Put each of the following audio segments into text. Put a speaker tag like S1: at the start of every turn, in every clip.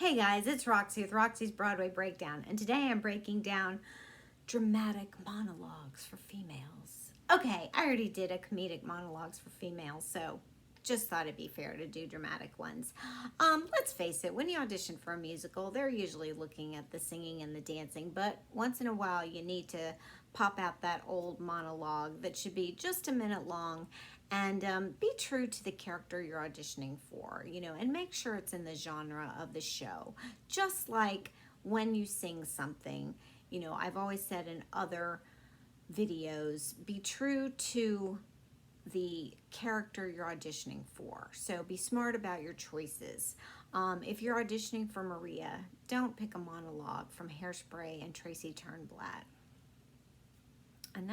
S1: Hey guys, it's Roxie with Roxie's Broadway Breakdown, and today I'm breaking down dramatic monologues for females. Okay, I already did a comedic monologues for females, so just thought it'd be fair to do dramatic ones. Let's face it, when you audition for a musical, they're usually looking at the singing and the dancing, but once in a while you need to pop out that old monologue that should be just a minute long and be true to the character you're auditioning for, and make sure it's in the genre of the show. Just like when you sing something, I've always said in other videos, be true to the character you're auditioning for. So be smart about your choices. If you're auditioning for Maria, don't pick a monologue from Hairspray and Tracy Turnblad. And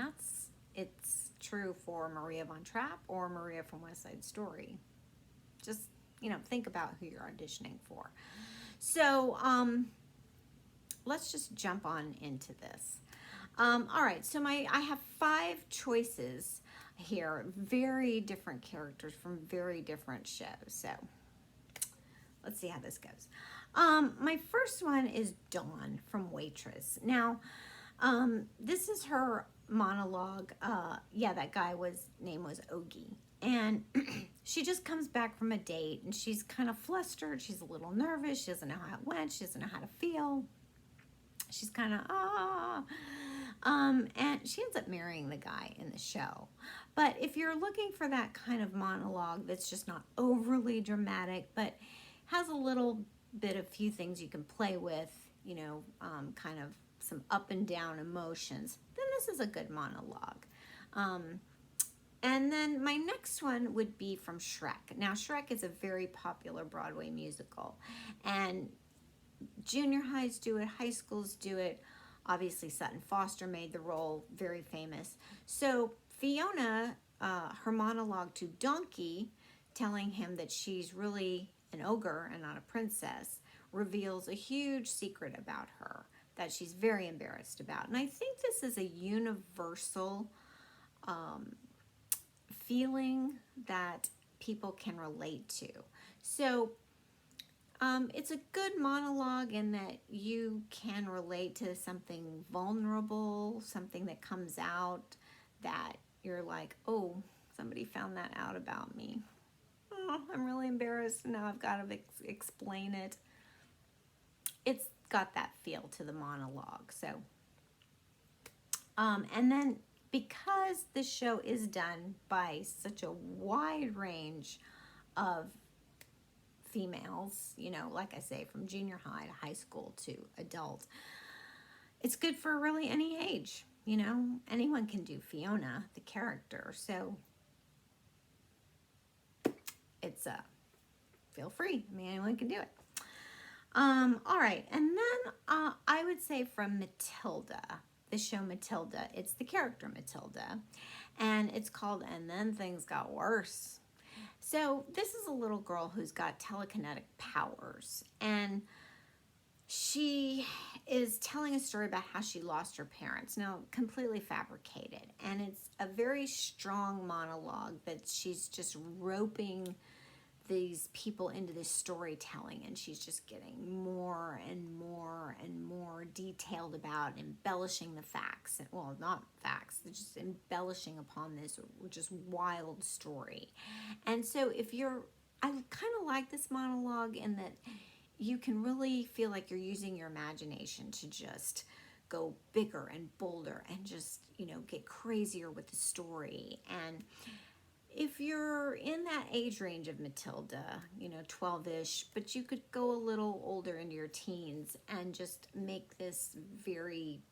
S1: it's true for Maria Von Trapp or Maria from West Side Story. Just, think about who you're auditioning for. So let's just jump on into this. All right, so I have 5 choices here, very different characters from very different shows. So let's see how this goes. My first one is Dawn from Waitress. Now, this is her monologue. That guy name was Ogie. And she just comes back from a date and she's kind of flustered. She's a little nervous. She doesn't know how it went. She doesn't know how to feel. She's kind of, and she ends up marrying the guy in the show. But if you're looking for that kind of monologue that's just not overly dramatic, but has a little bit of few things you can play with, kind of some up and down emotions, then this is a good monologue. And then my next one would be from Shrek. Now, Shrek is a very popular Broadway musical, and junior highs do it, high schools do it. Obviously, Sutton Foster made the role very famous. So Fiona, her monologue to Donkey, telling him that she's really an ogre and not a princess, reveals a huge secret about her that she's very embarrassed about. And I think this is a universal feeling that people can relate to. So it's a good monologue in that you can relate to something vulnerable, something that comes out that you're like, oh, somebody found that out about me. Oh, I'm really embarrassed. Now I've got to explain it. It's got that feel to the monologue. So, and then because this show is done by such a wide range of females, like I say, from junior high to high school to adult, it's good for really any age. Anyone can do Fiona, the character. So it's feel free. Anyone can do it. All right, and then I would say from Matilda, the show Matilda. It's the character Matilda, and it's called And Then Things Got Worse. So this is a little girl who's got telekinetic powers, and she is telling a story about how she lost her parents. Now, completely fabricated, and it's a very strong monologue that she's just roping these people into this storytelling, and she's just getting more and more and more detailed about embellishing the facts. Well, not facts, just embellishing upon this just wild story. And so I kind of like this monologue in that you can really feel like you're using your imagination to just go bigger and bolder and just, get crazier with the story. And if you're in that age range of Matilda, 12-ish, but you could go a little older into your teens and just make this very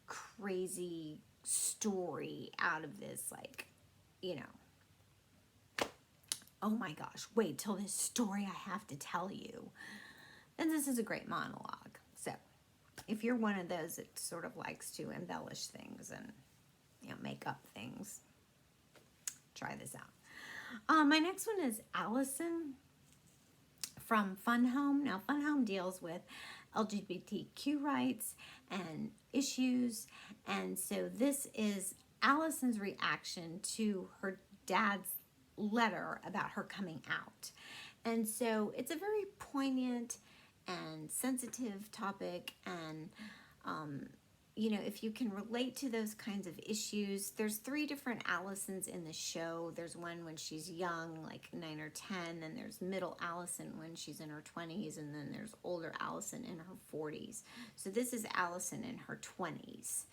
S1: crazy story out of this, oh my gosh, wait till this story I have to tell you. And this is a great monologue. So if you're one of those that sort of likes to embellish things and, make up things, try this out. My next one is Allison from Fun Home. Now, Fun Home deals with LGBTQ rights and issues, and so this is Allison's reaction to her dad's letter about her coming out. And so it's a very poignant and sensitive topic, and you know, if you can relate to those kinds of issues, there's 3 different Allisons in the show. There's one when she's young, like 9 or 10, then there's middle Allison when she's in her 20s, and then there's older Allison in her 40s. So this is Allison in her 20s.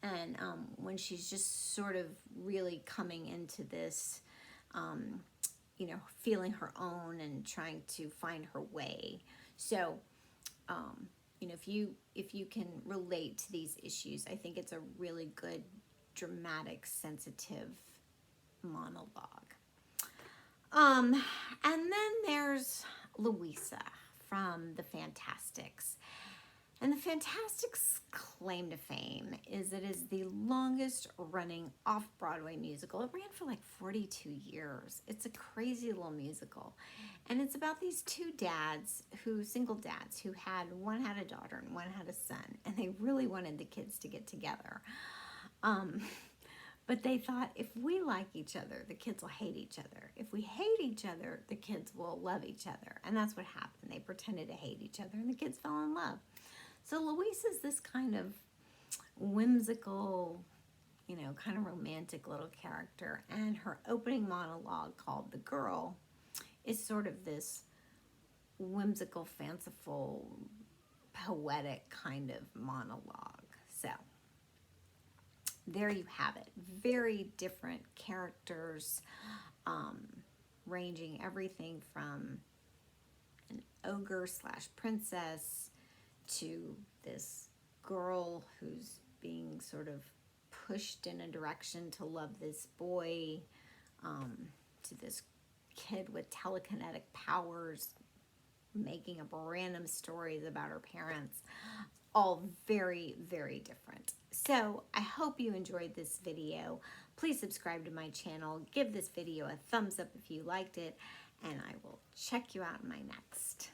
S1: And when she's just sort of really coming into this, you know, feeling her own and trying to find her way. So, you know, if you can relate to these issues, I think it's a really good, dramatic, sensitive monologue. And then there's Luisa from the Fantasticks. And the Fantasticks' claim to fame is it is the longest running off-Broadway musical. It ran for like 42 years. It's a crazy little musical. And it's about these 2 dads, single dads, who one had a daughter and one had a son. And they really wanted the kids to get together. But they thought, if we like each other, the kids will hate each other. If we hate each other, the kids will love each other. And that's what happened. They pretended to hate each other and the kids fell in love. So Luisa's this kind of whimsical, you know, kind of romantic little character. And her opening monologue, called The Girl, is sort of this whimsical, fanciful, poetic kind of monologue. So there you have it. Very different characters, ranging everything from an ogre / princess to this girl who's being sort of pushed in a direction to love this boy, to this kid with telekinetic powers making up random stories about her parents. All very, very different. So I hope you enjoyed this video. Please subscribe to my channel. Give this video a thumbs up if you liked it, and I will check you out in my next.